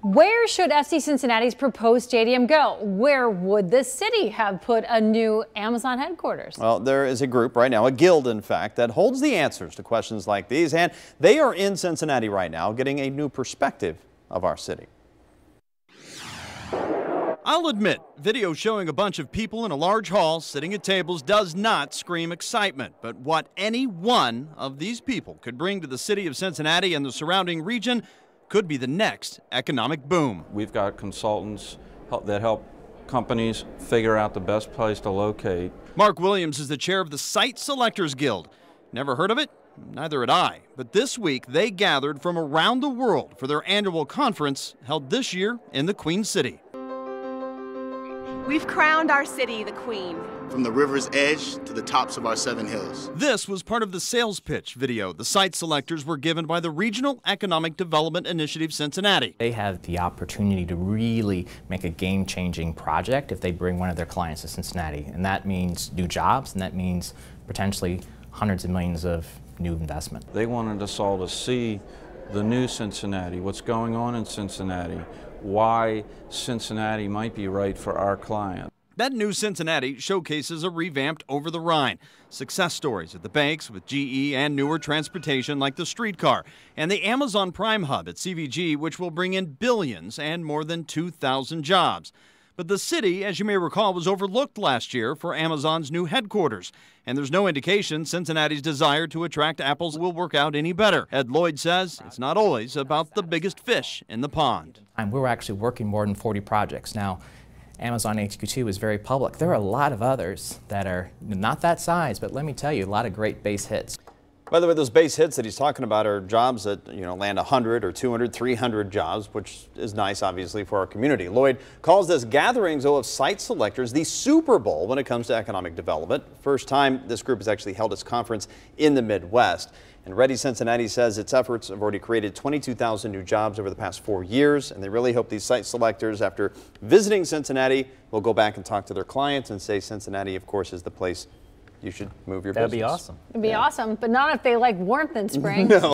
Where should FC Cincinnati's proposed stadium go? Where would the city have put a new Amazon headquarters? Well, there is a group right now, a guild in fact, that holds the answers to questions like these, and they are in Cincinnati right now getting a new perspective of our city. I'll admit, video showing a bunch of people in a large hall sitting at tables does not scream excitement. But what any one of these people could bring to the city of Cincinnati and the surrounding region could be the next economic boom. We've got consultants that help companies figure out the best place to locate. Mark Williams is the chair of the Site Selectors Guild. Never heard of it? Neither had I. But this week they gathered from around the world for their annual conference held this year in the Queen City. We've crowned our city the Queen. From the river's edge to the tops of our 7 hills. This was part of the sales pitch video the site selectors were given by the Regional Economic Development Initiative Cincinnati. They have the opportunity to really make a game-changing project if they bring one of their clients to Cincinnati. And that means new jobs, and that means potentially hundreds of millions of new investment. They wanted us all to see the new Cincinnati, what's going on in Cincinnati, why Cincinnati might be right for our client. That new Cincinnati showcases a revamped Over the Rhine, success stories at the banks with GE and newer transportation like the streetcar, and the Amazon Prime Hub at CVG, which will bring in billions and more than 2,000 jobs. But the city, as you may recall, was overlooked last year for Amazon's new headquarters. And there's no indication Cincinnati's desire to attract Apples will work out any better. Ed Lloyd says it's not always about the biggest fish in the pond. We're actually working more than 40 projects. Now, Amazon HQ2 is very public. There are a lot of others that are not that size, but let me tell you, a lot of great base hits. By the way, those base hits that he's talking about are jobs that, land 100 or 200, 300 jobs, which is nice, obviously, for our community. Lloyd calls this gatherings of site selectors the Super Bowl when it comes to economic development. First time this group has actually held its conference in the Midwest. And Ready Cincinnati says its efforts have already created 22,000 new jobs over the past 4 years. And they really hope these site selectors, after visiting Cincinnati, will go back and talk to their clients and say Cincinnati, of course, is the place you should move your business. That'd be awesome. It'd be awesome, but not if they like warmth in spring. No.